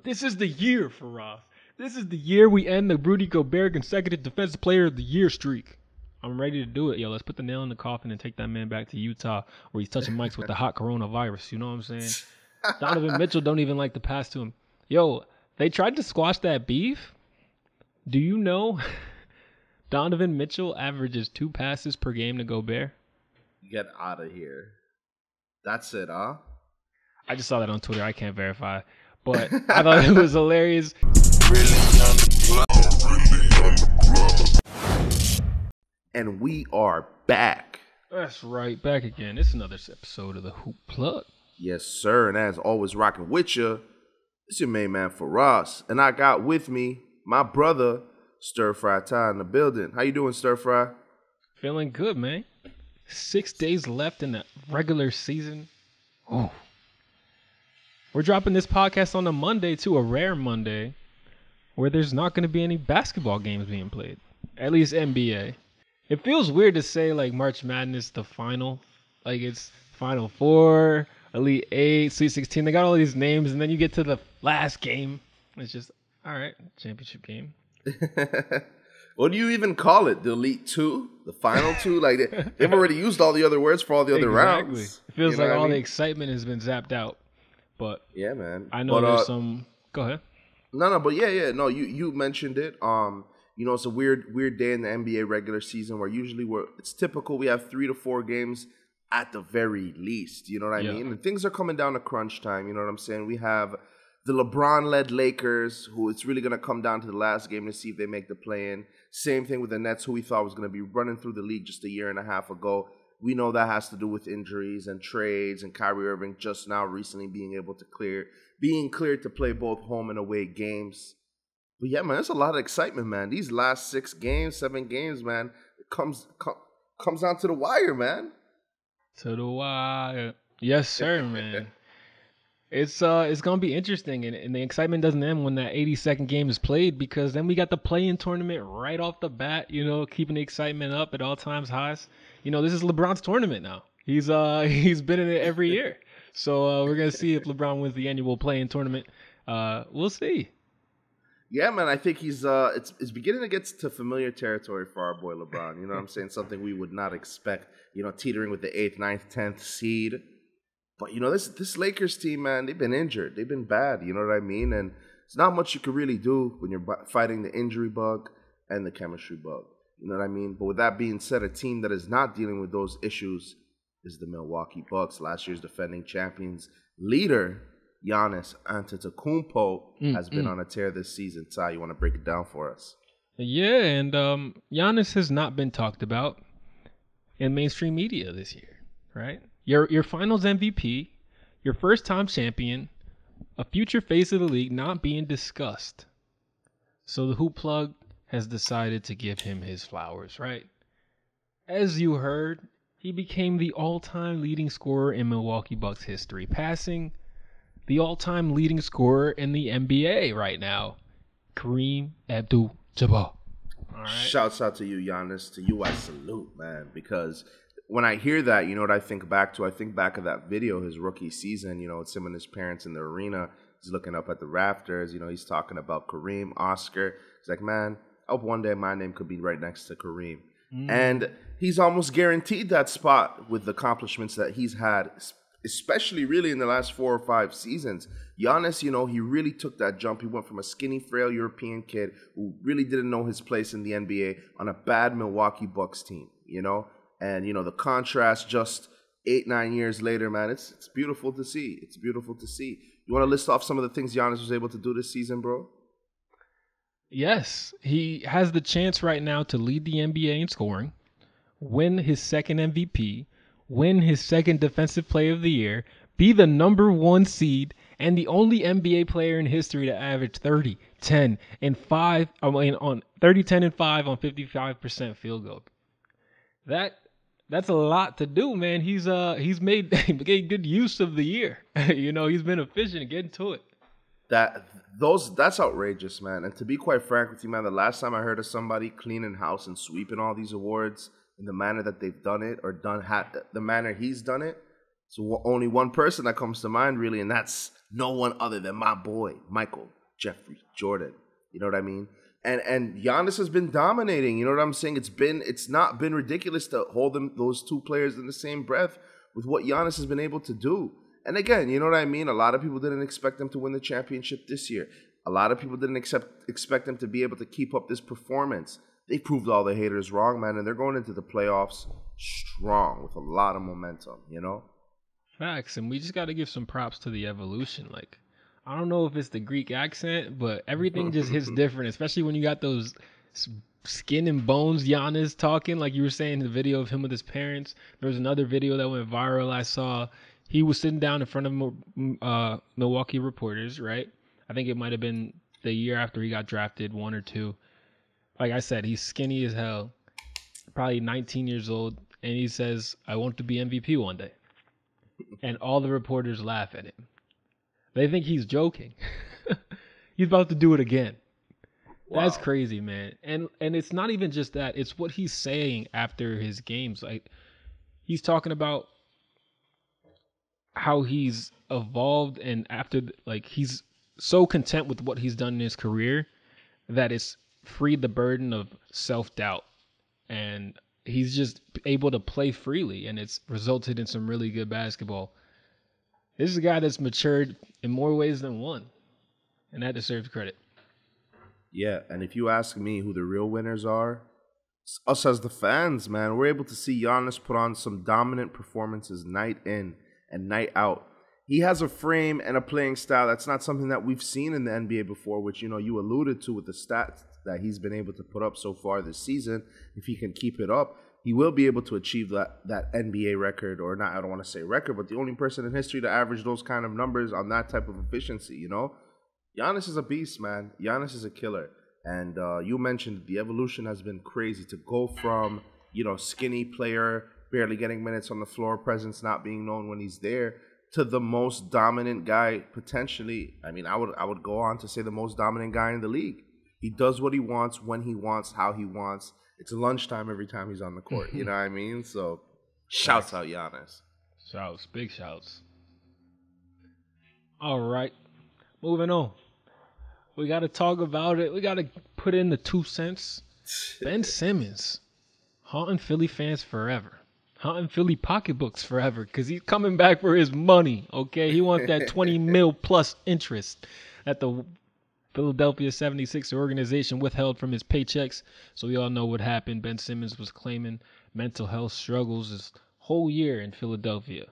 This is the year for Ross. This is the year we end the Rudy Gobert consecutive Defensive Player of the Year streak. I'm ready to do it, yo. Let's put the nail in the coffin and take that man back to Utah where he's touching mics with the hot coronavirus. You know what I'm saying? Donovan Mitchell don't even like to pass to him. Yo, they tried to squash that beef. Do you know Donovan Mitchell averages 2 passes per game to Gobert? Get out of here. That's it, huh? I just saw that on Twitter. I can't verify. But I thought it was hilarious. And we are back. That's right. Back again. It's another episode of the Hoop Plug. Yes, sir. And as always, rocking with you, it's your main man, Faraz. And I got with me my brother, Stir Fry Ty, in the building. How you doing, Stir Fry? Feeling good, man. 6 days left in the regular season. Oh. We're dropping this podcast on a Monday, too, a rare Monday, where there's not going to be any basketball games being played. At least NBA. It feels weird to say, like, March Madness, the final. Like, it's Final Four, Elite 8, Sweet 16. They got all these names, and then you get to the last game. It's just, all right, championship game. What do you even call it? The Elite Two? The Final Two? Like, they've already used all the other words for all the other rounds. It feels like all the excitement has been zapped out. But yeah, man. I know there's some. Go ahead. But yeah. No, you mentioned it. It's a weird day in the NBA regular season where usually it's typical we have 3 to 4 games at the very least. You know what I mean? And things are coming down to crunch time. You know what I'm saying? We have the LeBron-led Lakers, who it's really going to come down to the last game to see if they make the play-in. Same thing with the Nets, who we thought was going to be running through the league just a year and a half ago. We know that has to do with injuries and trades and Kyrie Irving just now recently being cleared to play both home and away games. But yeah, man, there's a lot of excitement, man. These last 7 games, man, it comes down to the wire, man. To the wire. Yes, sir, man. It's gonna be interesting, and the excitement doesn't end when that 82nd game is played, because then we got the play-in tournament right off the bat. Keeping the excitement up at all times highs. This is LeBron's tournament now. He's been in it every year, so we're gonna see if LeBron wins the annual play-in tournament. We'll see. Yeah, man, I think he's it's beginning to get to familiar territory for our boy LeBron. You know what I'm saying? Something we would not expect. Teetering with the 8th, 9th, 10th seed. But, this Lakers team, man, they've been injured. They've been bad, you know what I mean? And it's not much you can really do when you're fighting the injury bug and the chemistry bug. You know what I mean? But with that being said, a team that is not dealing with those issues is the Milwaukee Bucks. Last year's defending champions leader, Giannis Antetokounmpo, has been on a tear this season. Ty, you want to break it down for us? Yeah, and Giannis has not been talked about in mainstream media this year, right? Your finals MVP, your first-time champion, a future face of the league not being discussed. So the Hoop Plug has decided to give him his flowers, right? As you heard, he became the all-time leading scorer in Milwaukee Bucks history, passing the all-time leading scorer in the NBA right now, Kareem Abdul-Jabbar. All right. Shouts out to you, Giannis. To you, I salute, man, because when I hear that, you know what I think back to? I think back of that video, his rookie season, it's him and his parents in the arena. He's looking up at the rafters. He's talking about Kareem, Oscar. He's like, man, I hope one day my name could be right next to Kareem. And he's almost guaranteed that spot with the accomplishments that he's had, especially really in the last 4 or 5 seasons. Giannis, he really took that jump. He went from a skinny, frail European kid who really didn't know his place in the NBA on a bad Milwaukee Bucks team, And, the contrast just 8-9 years later, man, it's beautiful to see. It's beautiful to see. You want to list off some of the things Giannis was able to do this season, bro? Yes. He has the chance right now to lead the NBA in scoring, win his second MVP, win his second Defensive Player of the Year, be the number 1 seed, and the only NBA player in history to average 30, 10, and 5 on 30, 10, and 5 on 55% field goal. That's a lot to do, man. He's made good use of the year. He's been efficient. Getting to it. That's outrageous, man. And to be quite frank with you, man, the last time I heard of somebody cleaning house and sweeping all these awards in the manner that they've done it, or the manner he's done it, So only one person that comes to mind, really, and that's no one other than my boy, Michael Jeffrey Jordan. You know what I mean? And Giannis has been dominating. You know what I'm saying? It's not been ridiculous to hold those two players in the same breath with what Giannis has been able to do. And again, you know what I mean? A lot of people didn't expect him to win the championship this year. A lot of people didn't expect him to be able to keep up this performance. They proved all the haters wrong, man, and they're going into the playoffs strong with a lot of momentum, you know? Facts, and we just got to give some props to the evolution. Like, I don't know if it's the Greek accent, but everything just hits different, especially when you got those skin and bones Giannis talking, like you were saying in the video of him with his parents. There was another video that went viral I saw. He was sitting down in front of Milwaukee reporters, right? I think it might have been the year after he got drafted, 1 or 2. Like I said, he's skinny as hell, probably 19 years old, and he says, "I want to be MVP one day." And all the reporters laugh at him. They think he's joking. He's about to do it again. Wow. That's crazy, man. And it's not even just that. It's what he's saying after his games. Like, he's talking about how he's evolved, and after, like, he's so content with what he's done in his career that it's freed the burden of self-doubt. And he's just able to play freely, and it's resulted in some really good basketball. This is a guy that's matured in more ways than one, and that deserves credit. Yeah, and if you ask me who the real winners are, it's us as the fans, man. We're able to see Giannis put on some dominant performances night in and night out. He has a frame and a playing style that's not something that we've seen in the NBA before, which, you know, you alluded to with the stats that he's been able to put up so far this season. If he can keep it up, he will be able to achieve that NBA record, or not, I don't want to say record, but the only person in history to average those kind of numbers on that type of efficiency, you know? Giannis is a beast, man. Giannis is a killer. And you mentioned the evolution has been crazy to go from, you know, skinny player, barely getting minutes on the floor, presence not being known when he's there, to the most dominant guy potentially. I mean, I would go on to say the most dominant guy in the league. He does what he wants, when he wants, how he wants. It's lunchtime every time he's on the court. You know what I mean? So, shouts out Giannis. Shouts, big shouts. All right, moving on. We got to talk about it. We got to put in the 2 cents. Ben Simmons, haunting Philly fans forever. Haunting Philly pocketbooks forever, because he's coming back for his money, okay? He wants that 20 mil plus interest at the Philadelphia 76er organization withheld from his paychecks. So we all know what happened. Ben Simmons was claiming mental health struggles his whole year in Philadelphia.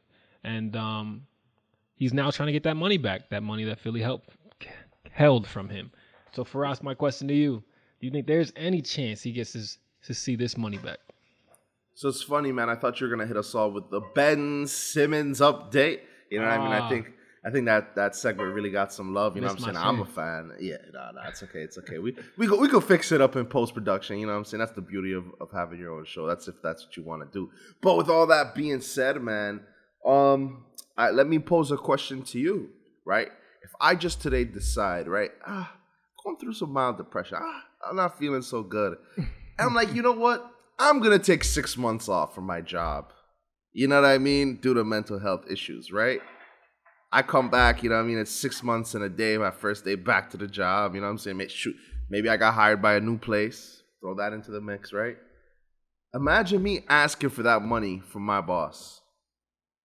And he's now trying to get that money back, that money that Philly held from him. So Faraz, my question to you, do you think there's any chance he gets to see this money back? So it's funny, man. I thought you were going to hit us all with the Ben Simmons update. You know what I mean? I think that segment really got some love. You know what I'm saying? I'm a fan. Yeah, no, it's okay. It's okay. We go fix it up in post-production. You know what I'm saying? That's the beauty of having your own show. That's if that's what you want to do. But with all that being said, man, let me pose a question to you, right? If I just today decide, right, going through some mild depression, I'm not feeling so good. And I'm like, you know what? I'm going to take 6 months off from my job. You know what I mean? Due to mental health issues, right? I come back, you know what I mean? It's 6 months and a day, my first day back to the job. You know what I'm saying? Maybe I got hired by a new place. Throw that into the mix, right? Imagine me asking for that money from my boss.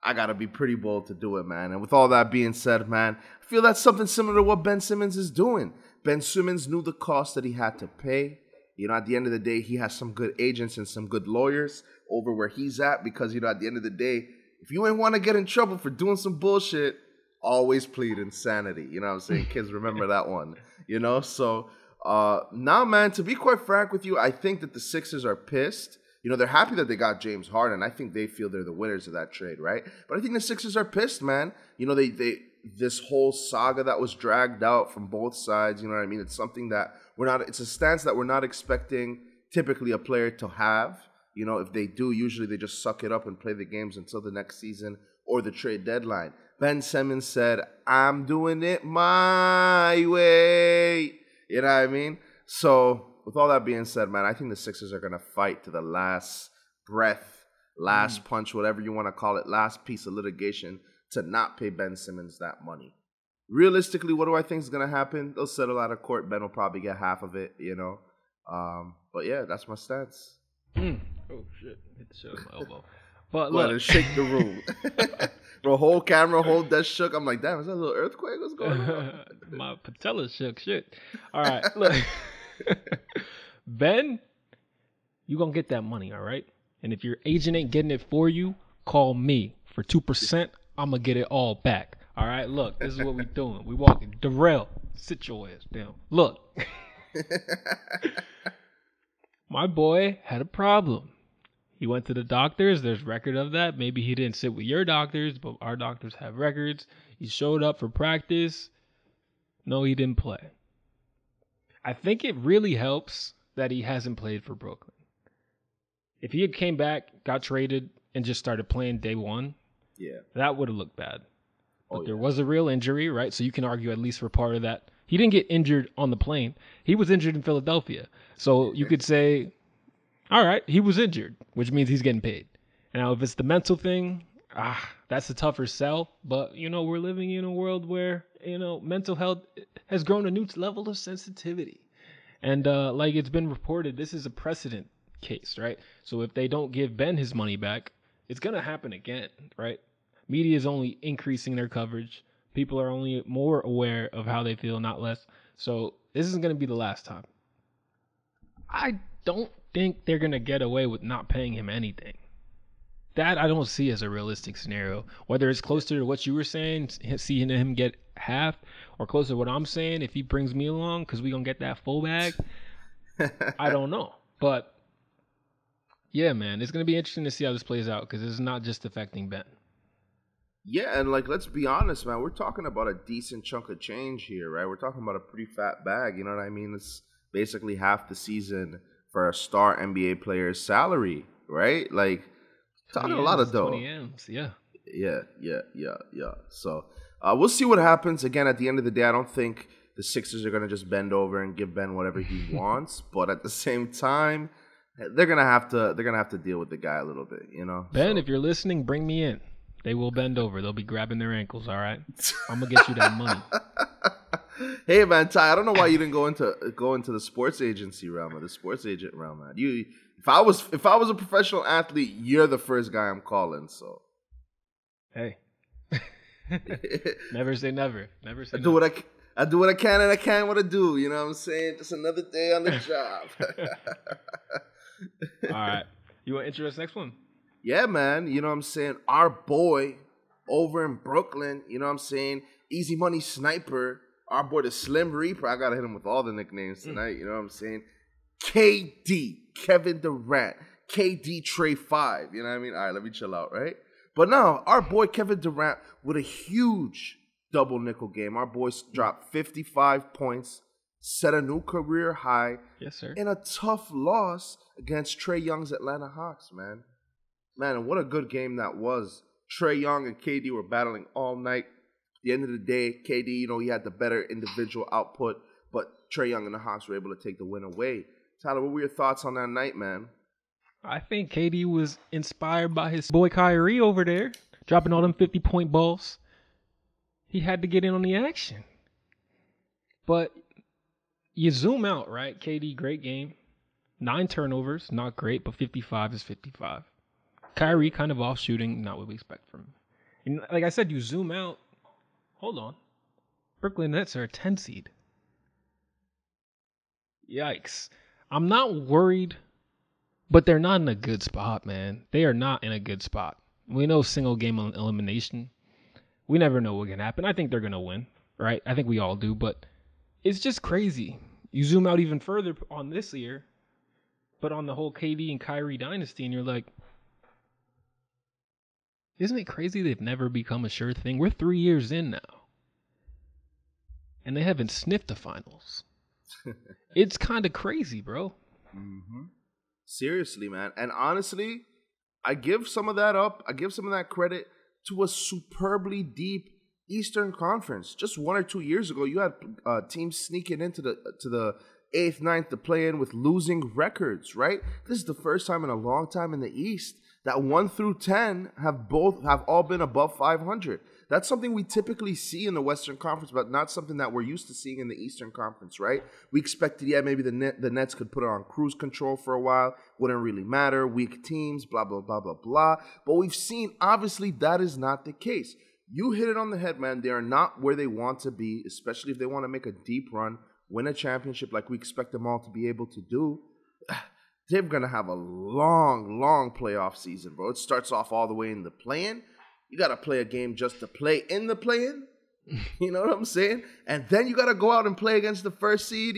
I got to be pretty bold to do it, man. And with all that being said, man, I feel that's something similar to what Ben Simmons is doing. Ben Simmons knew the cost that he had to pay. You know, at the end of the day, he has some good agents and some good lawyers over where he's at because, you know, at the end of the day, if you ain't want to get in trouble for doing some bullshit, always plead insanity. You know what I'm saying? Kids, remember that one. You know? So, now, man, to be quite frank with you, I think that the Sixers are pissed. You know, they're happy that they got James Harden. I think they feel they're the winners of that trade, right? But I think the Sixers are pissed, man. You know, this whole saga that was dragged out from both sides, you know what I mean? It's something that it's a stance that we're not expecting typically a player to have. You know, if they do, usually they just suck it up and play the games until the next season or the trade deadline. Ben Simmons said, I'm doing it my way. You know what I mean? So, with all that being said, man, I think the Sixers are going to fight to the last breath last punch, whatever you want to call it, last piece of litigation to not pay Ben Simmons that money. Realistically, what do I think is going to happen? They'll settle out of court. Ben will probably get half of it, you know. But yeah, that's my stance. Oh shit! Hit the shit with my elbow. But Let look, it shake the room. Bro, whole camera, whole desk shook. I'm like, damn, is that a little earthquake? What's going on? my patella shook. Shit. All right, look, Ben, you gonna get that money, all right? And if your agent ain't getting it for you, call me for 2%. I'm gonna get it all back. All right, look, this is what we doing. We walking. Darrell, sit your ass down. Look, my boy had a problem. He went to the doctors. There's record of that. Maybe he didn't sit with your doctors, but our doctors have records. He showed up for practice. No, he didn't play. I think it really helps that he hasn't played for Brooklyn. If he had came back, got traded, and just started playing day one, Yeah. that would have looked bad. But there was a real injury, right? So you can argue at least for part of that. He didn't get injured on the plane. He was injured in Philadelphia. So you could say, all right, he was injured, which means he's getting paid. Now, if it's the mental thing, that's a tougher sell. But, you know, we're living in a world where, you know, mental health has grown a new level of sensitivity. And like it's been reported, this is a precedent case, right? So if they don't give Ben his money back, it's going to happen again, right? Media is only increasing their coverage. People are only more aware of how they feel, not less. So this isn't going to be the last time. I don't think they're going to get away with not paying him anything. That I don't see as a realistic scenario. Whether it's closer to what you were saying, seeing him get half, or closer to what I'm saying, if he brings me along, because we're going to get that full bag, I don't know. But, yeah, man, it's going to be interesting to see how this plays out, because it's not just affecting Ben. Yeah, and like, let's be honest, man. We're talking about a decent chunk of change here, right? We're talking about a pretty fat bag. You know what I mean? It's basically half the season for a star NBA player's salary, right? Like, talking a lot of dough. 20 M's, yeah. Yeah. So we'll see what happens. Again, at the end of the day, I don't think the Sixers are going to just bend over and give Ben whatever he wants. But at the same time, they're gonna have to deal with the guy a little bit, you know. Ben, if you're listening, bring me in. They will bend over. They'll be grabbing their ankles. All right, I'm gonna get you that money. Hey man, Ty, I don't know why you didn't go into the sports agency realm or the sports agent realm, man. If I was a professional athlete, you're the first guy I'm calling. So, hey, never say never. Never say. I do what I can, and I can't what I do. You know what I'm saying? Just another day on the job. All right, you want to intro this next one? Yeah, man. You know what I'm saying? Our boy over in Brooklyn. You know what I'm saying? Easy Money Sniper. Our boy, the Slim Reaper. I got to hit him with all the nicknames tonight. You know what I'm saying? KD, Kevin Durant. KD Trey 5. You know what I mean? All right, let me chill out, right? But now, our boy Kevin Durant with a huge double nickel game. Our boy dropped 55 points, set a new career high. Yes, sir. In a tough loss against Trae Young's Atlanta Hawks, man. Man, what a good game that was. Trae Young and KD were battling all night. At the end of the day, KD, you know, he had the better individual output, but Trae Young and the Hawks were able to take the win away. Tyler, what were your thoughts on that night, man? I think KD was inspired by his boy Kyrie over there, dropping all them 50-point balls. He had to get in on the action. But you zoom out, right? KD, great game. 9 turnovers, not great, but 55 is 55. Kyrie kind of off shooting, not what we expect from him. And like I said, you zoom out. Hold on. Brooklyn Nets are a 10 seed. Yikes. I'm not worried, but they're not in a good spot, man. They are not in a good spot. We know single game elimination. We never know what can happen. I think they're going to win, right? I think we all do, but it's just crazy. You zoom out even further on this year, but on the whole KD and Kyrie dynasty, and you're like, isn't it crazy they've never become a sure thing? We're 3 years in now, and they haven't sniffed the finals. It's kind of crazy, bro. Mm-hmm. Seriously, man. And honestly, I give some of that up. I give some of that credit to a superbly deep Eastern Conference. Just 1 or 2 years ago, you had teams sneaking into the 8th, 9th to play in with losing records, right? This is the first time in a long time in the East that 1 through 10 have all been above 500. That's something we typically see in the Western Conference, but not something that we're used to seeing in the Eastern Conference, right? We expected, maybe the Nets could put it on cruise control for a while, wouldn't really matter, weak teams, blah, blah, blah, blah, blah. But we've seen, obviously, that is not the case. You hit it on the head, man. They are not where they want to be, especially if they want to make a deep run, win a championship like we expect them all to be able to do. They're going to have a long, long playoff season, bro. It starts off all the way in the play-in. You got to play a game just to play in the play-in. You know what I'm saying? And then you got to go out and play against the first seed,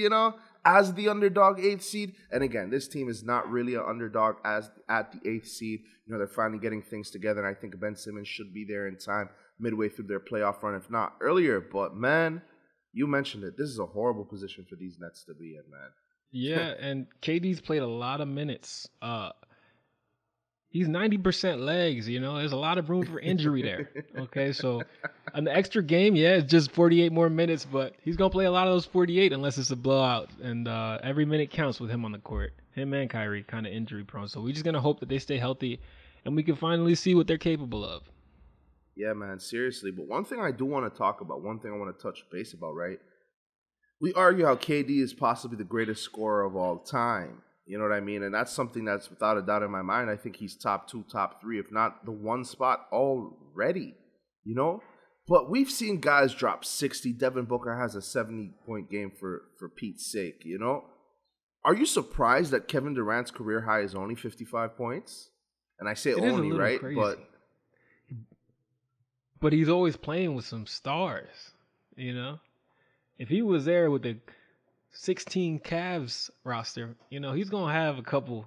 as the underdog 8th seed. And again, this team is not really an underdog as at the 8th seed. They're finally getting things together, and I think Ben Simmons should be there in time midway through their playoff run, if not earlier. But, man, you mentioned it. This is a horrible position for these Nets to be in, man. Yeah, and KD's played a lot of minutes. He's 90% legs, There's a lot of room for injury there. Okay, so an extra game, it's just 48 more minutes, but he's going to play a lot of those 48 unless it's a blowout. And every minute counts with him on the court. Him and Kyrie kind of injury prone. So we're just going to hope that they stay healthy and we can finally see what they're capable of. Yeah, man, seriously. But one thing I do want to talk about, one thing I want to touch base about, right? We argue how KD is possibly the greatest scorer of all time. You know what I mean? And that's something that's without a doubt in my mind. I think he's top 2, top 3, if not the one spot already, But we've seen guys drop 60. Devin Booker has a 70-point game for Pete's sake, Are you surprised that Kevin Durant's career high is only 55 points? And I say it only, right? Crazy. But he's always playing with some stars, If he was there with the 16 Cavs roster, he's gonna have a couple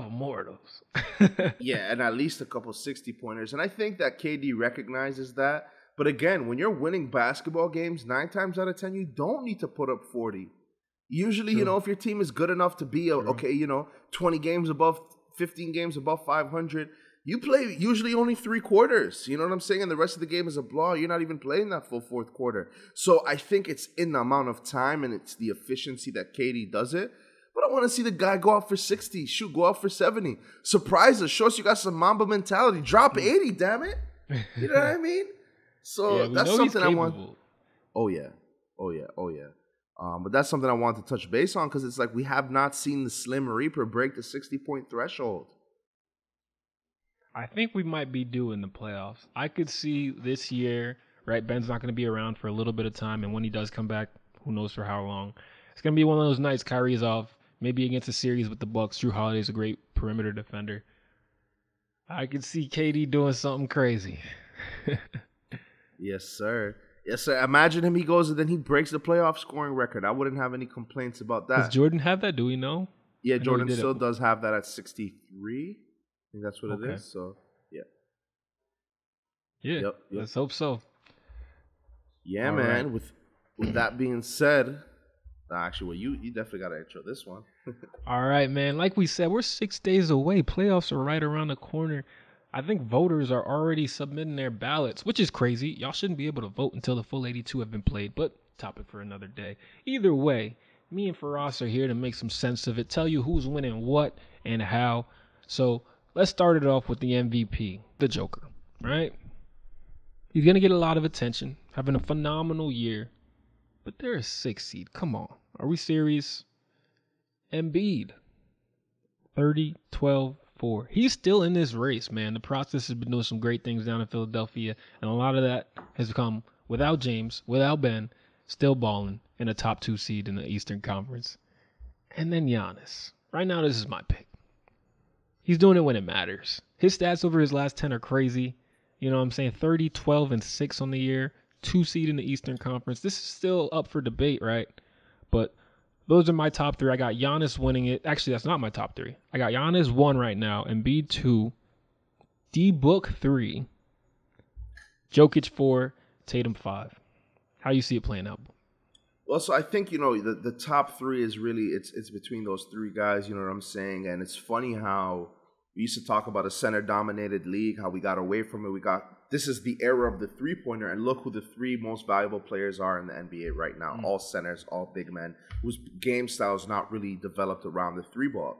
more of those. Yeah, and at least a couple 60-pointers. And I think that KD recognizes that. But again, when you're winning basketball games, 9 times out of 10, you don't need to put up 40. Usually, True. If your team is good enough to be 20 games above, 15 games above 500, you play usually only 3 quarters. You know what I'm saying? And the rest of the game is a blowout. You're not even playing that full 4th quarter. So I think it's in the amount of time and it's the efficiency that KD does it. But I want to see the guy go out for 60, go out for 70. Surprise us. Show us you got some Mamba mentality. Drop 80, damn it. You know what I mean? So that's something I want. Oh, yeah. But that's something I want to touch base on because it's like we have not seen the Slim Reaper break the 60-point threshold. I think we might be due in the playoffs. I could see this year, right? Ben's not going to be around for a little bit of time, and when he does come back, who knows for how long. It's going to be one of those nights Kyrie's off, maybe against a series with the Bucks. Jrue Holiday's a great perimeter defender. I could see KD doing something crazy. Yes, sir. Yes, sir. Imagine him, he goes and then he breaks the playoff scoring record. I wouldn't have any complaints about that. Does Jordan have that? Do we know? Yeah, Jordan still does have that at 63. I think that's what it is. So, yeah. Yeah, yep. Let's hope so. Yeah, all man. Right. With that being said, actually, well, you definitely got to intro this one. All right, man. Like we said, we're 6 days away. Playoffs are right around the corner. I think voters are already submitting their ballots, which is crazy. Y'all shouldn't be able to vote until the full 82 have been played, but topic for another day. Either way, me and Faraz are here to make some sense of it, tell you who's winning what and how. So let's start it off with the MVP, the Joker, right? He's going to get a lot of attention, having a phenomenal year, but they're a 6 seed. Come on. Are we serious? Embiid, 30, 12, 4. He's still in this race, man. The process has been doing some great things down in Philadelphia, and a lot of that has come without James, without Ben, still balling in a top 2 seed in the Eastern Conference. And then Giannis. Right now, this is my pick. He's doing it when it matters. His stats over his last 10 are crazy. You know what I'm saying? 30, 12, and 6 on the year. 2 seed in the Eastern Conference. This is still up for debate, right? But those are my top 3. I got Giannis winning it. Actually, that's not my top 3. I got Giannis 1 right now, Embiid 2, D-Book 3, Jokic 4, Tatum 5. How you see it playing out? Well, so I think, the top 3 is really, it's between those 3 guys, you know what I'm saying? And it's funny how we used to talk about a center-dominated league, how we got away from it. This is the era of the three-pointer, and look who the 3 most valuable players are in the NBA right now. All centers, all big men, whose game style is not really developed around the 3 ball.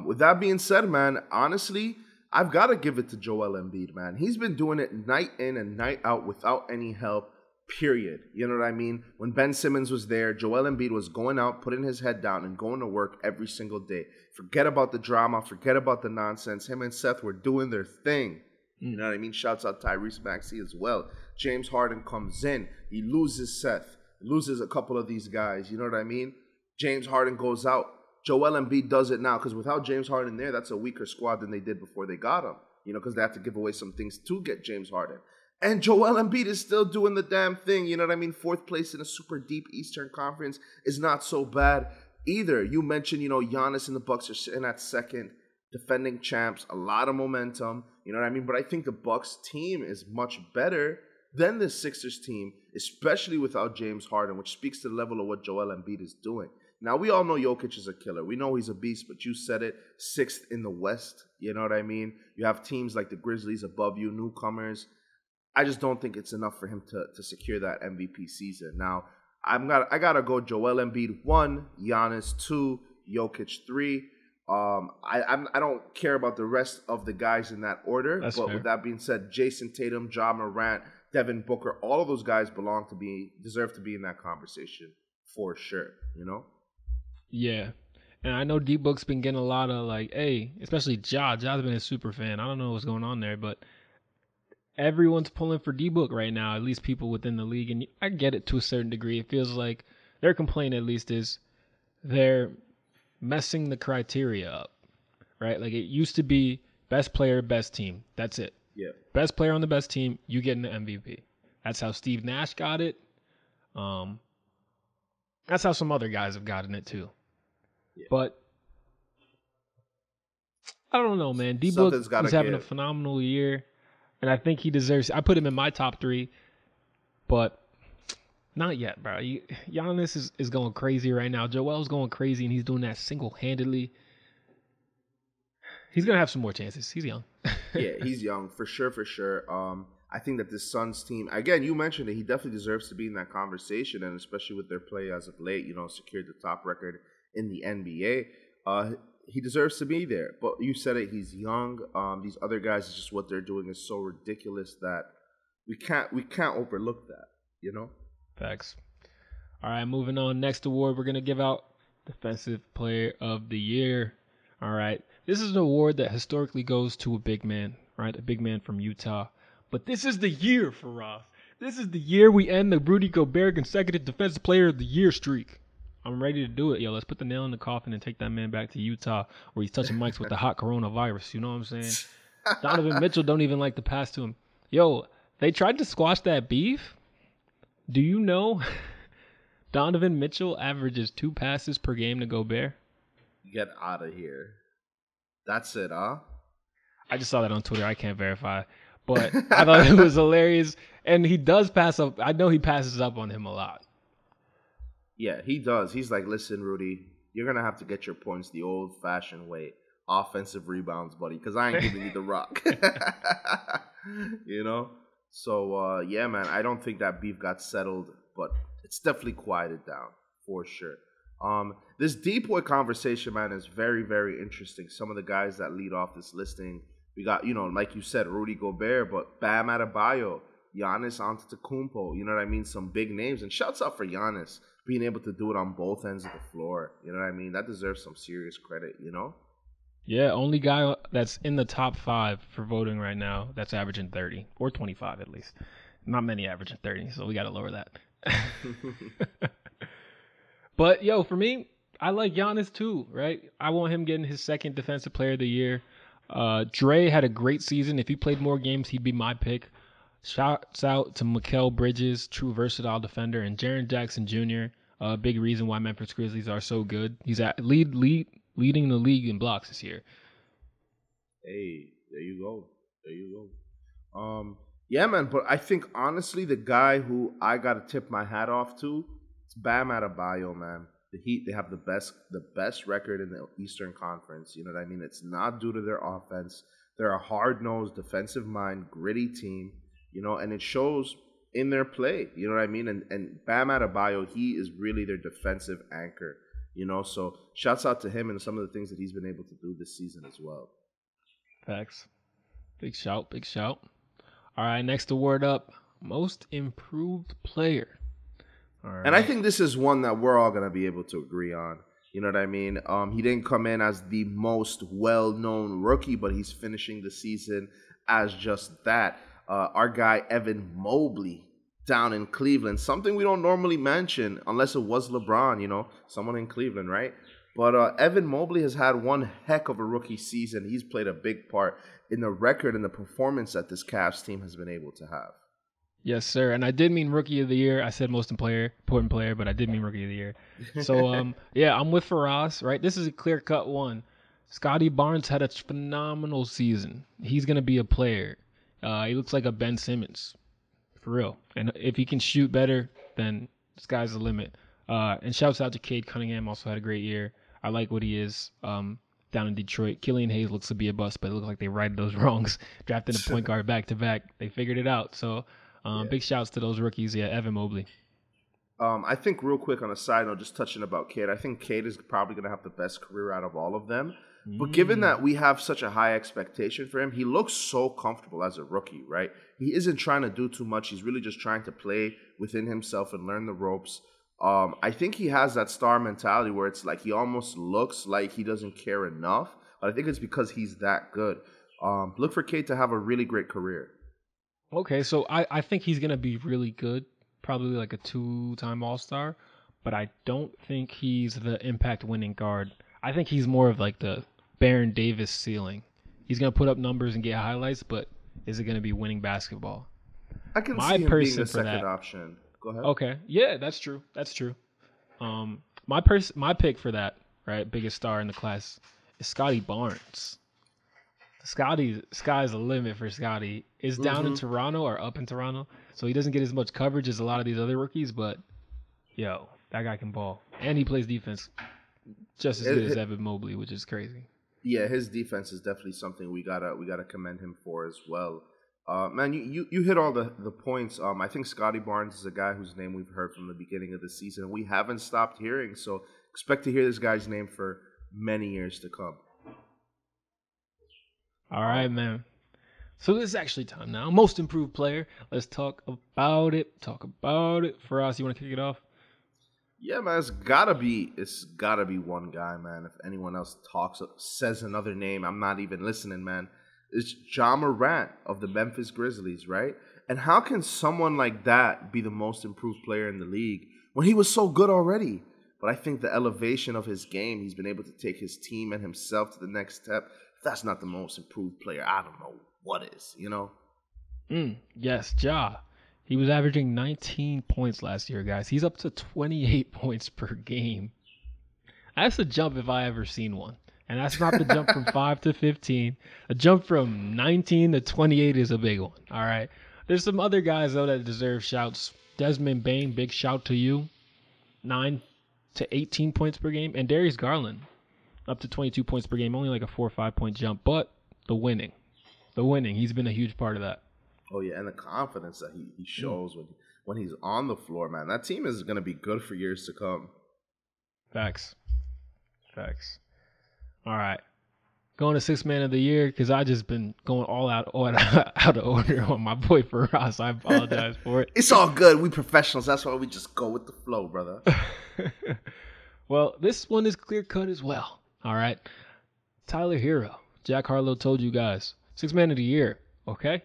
With that being said, man, honestly, I've got to give it to Joel Embiid, man. He's been doing it night in and night out without any help, period. You know what I mean? When Ben Simmons was there, Joel Embiid was going out, putting his head down, and going to work every single day. Forget about the drama, forget about the nonsense. Him and Seth were doing their thing. You know what I mean? Shouts out Tyrese Maxey as well. James Harden comes in. He loses Seth. Loses a couple of these guys. You know what I mean? James Harden goes out. Joel Embiid does it now, because without James Harden there, that's a weaker squad than they did before they got him. You know, because they have to give away some things to get James Harden. And Joel Embiid is still doing the damn thing. You know what I mean? 4th place in a super deep Eastern Conference is not so bad either. You mentioned, Giannis and the Bucks are sitting at 2nd, defending champs, a lot of momentum. You know what I mean? But I think the Bucks team is much better than the Sixers team, especially without James Harden, which speaks to the level of what Joel Embiid is doing. Now, we all know Jokic is a killer. We know he's a beast, but you said it, 6th in the West. You know what I mean? You have teams like the Grizzlies above you, newcomers. I just don't think it's enough for him to secure that MVP season. Now, I gotta go Joel Embiid 1, Giannis 2, Jokic 3. I don't care about the rest of the guys in that order. That's but fair. With that being said, Jason Tatum, Ja Morant, Devin Booker, all of those guys deserve to be in that conversation for sure. You know? Yeah. And I know D-Book's been getting a lot of especially Ja. Ja's been a super fan. I don't know what's going on there, but everyone's pulling for D-Book right now, at least people within the league. And I get it to a certain degree. It feels like their complaint, at least, is they're messing the criteria up, right? Like, it used to be best player, best team. That's it. Yeah. Best player on the best team, you get an MVP. That's how Steve Nash got it. That's how some other guys have gotten it too. Yeah. But I don't know, man. D-Book is having a phenomenal year, and I think he deserves. I put him in my top 3, but not yet, bro. Giannis is going crazy right now. Joel's going crazy, and he's doing that single-handedly. He's gonna have some more chances. He's young. Yeah, he's young for sure. I think that this Suns team, again, you mentioned it. He definitely deserves to be in that conversation, and especially with their play as of late, secured the top record in the NBA. He deserves to be there. But you said it. He's young. These other guys, it's just what they're doing is so ridiculous that we can't overlook that. You know. Facts. All right, moving on. Next award, we're gonna give out Defensive Player of the Year. All right. This is an award that historically goes to a big man, right? A big man from Utah. But this is the year for Ross. This is the year we end the Rudy Gobert consecutive Defensive Player of the Year streak. I'm ready to do it, yo. Let's put the nail in the coffin and take that man back to Utah where he's touching mics with the hot coronavirus. You know what I'm saying? Donovan Mitchell don't even like to pass to him. Yo, they tried to squash that beef. Do you know Donovan Mitchell averages 2 passes per game to Gobert? Get out of here. That's it, huh? I just saw that on Twitter. I can't verify. But I thought it was hilarious. And he does pass up. I know he passes up on him a lot. Yeah, he does. He's like, listen, Rudy, you're going to have to get your points the old-fashioned way. Offensive rebounds, buddy, because I ain't giving you the rock. You know? So, yeah, man, I don't think that beef got settled, but it's definitely quieted down for sure. This Depoy conversation, man, is very, very interesting. Some of the guys that lead off this listing, we got, like you said, Rudy Gobert, but Bam Adebayo, Giannis Antetokounmpo, you know what I mean? Some big names. And shouts out for Giannis being able to do it on both ends of the floor. You know what I mean? That deserves some serious credit, you know? Yeah, only guy that's in the top 5 for voting right now that's averaging 30 or 25 at least. Not many averaging 30, so we got to lower that. But, yo, for me, I like Giannis too, right? I want him getting his 2nd Defensive Player of the Year. Dre had a great season. If he played more games, he'd be my pick. Shouts out to Mikal Bridges, true versatile defender, and Jaren Jackson Jr., a big reason why Memphis Grizzlies are so good. He's leading the league in blocks this year. Hey, there you go. Yeah, man, but I think, honestly, the guy who I got to tip my hat off to, it's Bam Adebayo, man. The Heat, they have the best record in the Eastern Conference. You know what I mean? It's not due to their offense. They're a hard-nosed, defensive mind, gritty team, and it shows in their play. You know what I mean? And Bam Adebayo, he is really their defensive anchor. So shouts out to him and some of the things that he's been able to do this season as well. Facts. Big shout, big shout. All right, next award up, most improved player. All right. And I think this is one that we're all going to be able to agree on. You know what I mean? He didn't come in as the most well-known rookie, but he's finishing the season as just that. Our guy, Evan Mobley, down in Cleveland. Something we don't normally mention unless it was LeBron, someone in Cleveland, right? But Evan Mobley has had one heck of a rookie season. He's played a big part in the record and the performance that this Cavs team has been able to have. Yes, sir. And I did mean rookie of the year. I said most important player, but I did mean rookie of the year. So, yeah, I'm with Faraz, right? This is a clear-cut one. Scotty Barnes had a phenomenal season. He's going to be a player. He looks like a Ben Simmons, for real. And if he can shoot better, then the sky's the limit. And shouts out to Cade Cunningham, also had a great year. I like what he is down in Detroit. Killian Hayes looks to be a bust, but it looks like they righted those wrongs. Drafting a point guard back-to-back. They figured it out. So, big shouts to those rookies. Yeah, Evan Mobley. I think real quick on a side note, just touching about Cade, I think Cade is probably going to have the best career out of all of them. But given that we have such a high expectation for him, he looks so comfortable as a rookie, right? He isn't trying to do too much. He's really just trying to play within himself and learn the ropes. I think he has that star mentality where it's like he almost looks like he doesn't care enough. But I think it's because he's that good. Look for Cade to have a really great career. Okay, so I think he's going to be really good. Probably like a 2-time All-Star. But I don't think he's the impact winning guard. I think he's more of like the Baron Davis ceiling. He's going to put up numbers and get highlights, but is it going to be winning basketball? I can see him being the second option. Go ahead. Okay. Yeah, that's true. That's true. My pick for that, right, biggest star in the class is Scotty Barnes. Sky's the limit for Scotty. Is down in Toronto or up in Toronto, so he doesn't get as much coverage as a lot of these other rookies, but yo, that guy can ball. And he plays defense just as good as Evan Mobley, which is crazy. Yeah, his defense is definitely something we gotta commend him for as well. Man, you hit all the points. I think Scotty Barnes is a guy whose name we've heard from the beginning of the season. We haven't stopped hearing, so expect to hear this guy's name for many years to come. All right, man. So this is actually time now. Most improved player. Let's talk about it. For us, you want to kick it off? Yeah, man, it's gotta be one guy, man. If anyone else says another name, I'm not even listening, man. It's Ja Morant of the Memphis Grizzlies, right? And how can someone like that be the most improved player in the league when he was so good already? But I think the elevation of his game, he's been able to take his team and himself to the next step. If that's not the most improved player, I don't know what is, Yes, Ja. He was averaging 19 points last year, guys. He's up to 28 points per game. That's a jump if I ever seen one. And that's not the jump from 5 to 15. A jump from 19 to 28 is a big one. All right. There's some other guys, though, that deserve shouts. Desmond Bane, big shout to you. 9 to 18 points per game. And Darius Garland, up to 22 points per game. Only like a 4 or 5 point jump. But the winning. He's been a huge part of that. Oh, yeah. And the confidence that he shows when he's on the floor, man. That team is going to be good for years to come. Facts. All right. Going to Sixth Man of the Year because I just been going all out of order on my boy Faraz. I apologize for it. It's all good. We professionals. That's why we just go with the flow, brother. Well, this one is clear cut as well. All right. Tyler Hero. Jack Harlow told you guys. Sixth Man of the Year. Okay?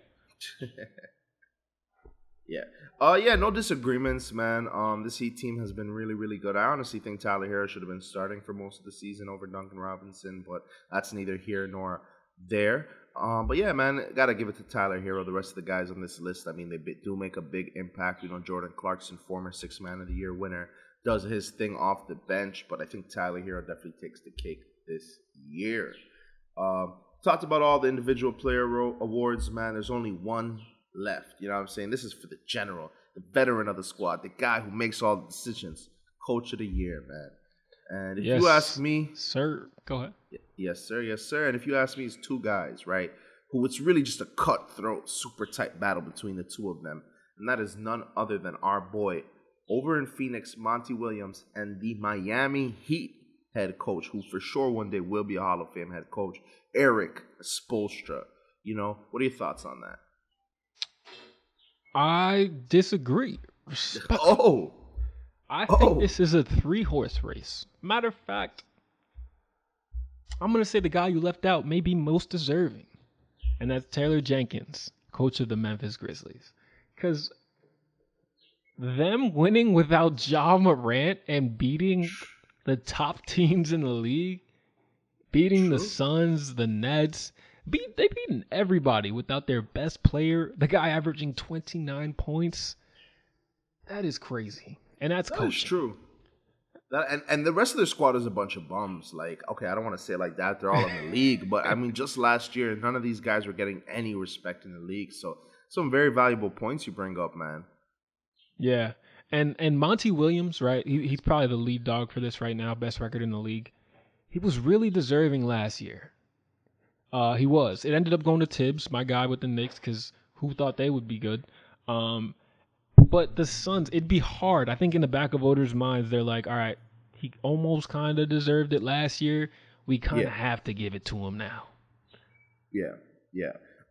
Yeah. No disagreements, man. This Heat team has been really, really good. I honestly think Tyler Hero should have been starting for most of the season over Duncan Robinson, but that's neither here nor there. But yeah, man, gotta give it to Tyler Hero. The rest of the guys on this list, I mean, they do make a big impact. Jordan Clarkson, former Sixth Man of the Year winner, does his thing off the bench, but I think Tyler Hero definitely takes the cake this year. Talked about all the individual player awards, man. There's only one left. You know what I'm saying? This is for the general, the veteran of the squad, the guy who makes all the decisions. Coach of the year, man. And if you ask me... Sir, go ahead. Yes, sir. And if you ask me, it's two guys, right? Who it's really just a cutthroat, super tight battle between the two of them. And that is none other than our boy, Over in Phoenix, Monty Williams and the Miami Heat head coach, who for sure one day will be a Hall of Fame head coach, Eric Spoelstra. What are your thoughts on that? I disagree. I think this is a 3-horse race. Matter of fact, I'm going to say the guy you left out may be most deserving, and that's Taylor Jenkins, coach of the Memphis Grizzlies. Because them winning without Ja Morant and beating the top teams in the league, beating the Suns, the Nets, they've beaten everybody without their best player, the guy averaging 29 points. That is crazy. And that's coaching. That's true. And the rest of their squad is a bunch of bums. Like, okay, I don't want to say it like that. They're all in the league. But, I mean, just last year, none of these guys were getting any respect in the league. So, some very valuable points you bring up, man. Yeah. And Monty Williams, right, he's probably the lead dog for this right now, best record in the league. He was really deserving last year. He was. It ended up going to Tibbs, my guy with the Knicks, because who thought they would be good? But the Suns, it'd be hard. I think in the back of voters' minds, they're like, all right, he almost kind of deserved it last year. We kind of have to give it to him now. Yeah.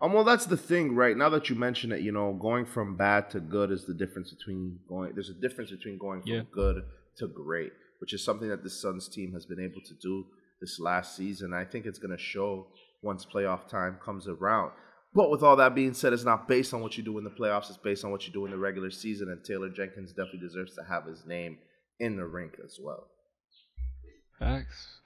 Well, that's the thing, right? Now that you mention it, going from bad to good is the difference between there's a difference between going from good to great, which is something that the Suns team has been able to do this last season. I think it's going to show once playoff time comes around. But with all that being said, it's not based on what you do in the playoffs. It's based on what you do in the regular season. And Taylor Jenkins definitely deserves to have his name in the rink as well. Facts.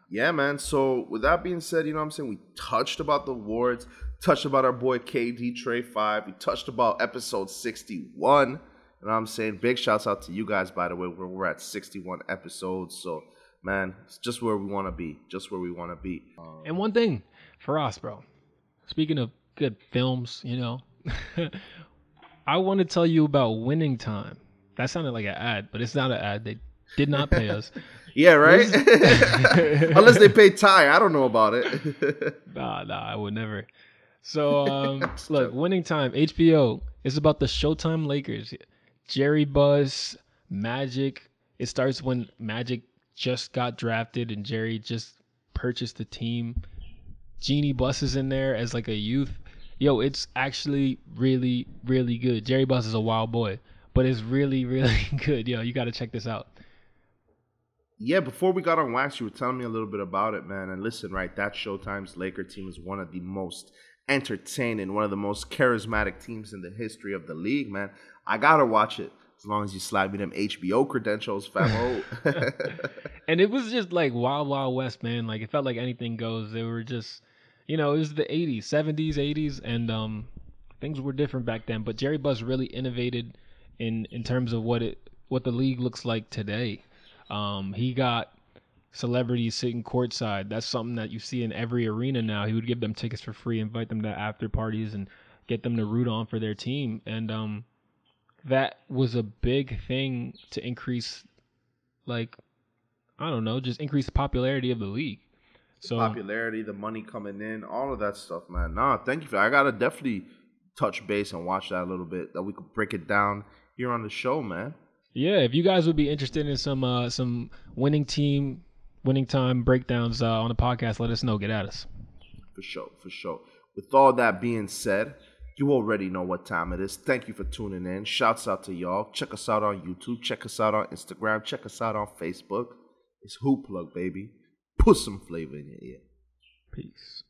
Yeah, man. So with that being said, you know what I'm saying? We touched about the awards, touched about our boy KD Trey 5. We touched about episode 61. You know what I'm saying? Big shouts out to you guys, by the way. We're at 61 episodes. So, man, it's just where we want to be. And one thing for us, bro. Speaking of good films, I want to tell you about Winning Time. That sounded like an ad, but it's not an ad. They did not pay us. Yeah, right? Unless they pay Ty. I don't know about it. Nah, I would never. So, look, Winning Time, HBO. It's about the Showtime Lakers. Jerry Buss, Magic. It starts when Magic just got drafted and Jerry just purchased the team. Jeannie Buss is in there as like a youth. Yo, it's actually really, really good. Jerry Buss is a wild boy, but it's really, really good. Yo, you got to check this out. Yeah, before we got on wax, you were telling me a little bit about it, man. And listen, right, that Showtime's Laker team is one of the most entertaining, one of the most charismatic teams in the history of the league, man. I got to watch it. As long as you slide me them HBO credentials, famo. And it was just like Wild Wild West, man. Like, it felt like anything goes. They were just, it was the 80s, 70s, 80s, and things were different back then. But Jerry Buss really innovated in terms of what the league looks like today. He got celebrities sitting courtside. That's something that you see in every arena now. He would give them tickets for free, invite them to after parties, and get them to root on for their team. And that was a big thing to increase, just increase the popularity of the league. So popularity, the money coming in, all of that stuff, man. Nah, thank you for that. I gotta definitely touch base and watch that a little bit, that we could break it down here on the show, man. Yeah, if you guys would be interested in some winning time breakdowns on the podcast, let us know. Get at us. For sure. With all that being said, you already know what time it is. Thank you for tuning in. Shouts out to y'all. Check us out on YouTube. Check us out on Instagram. Check us out on Facebook. It's Hoop Plug, baby. Put some flavor in your ear. Peace.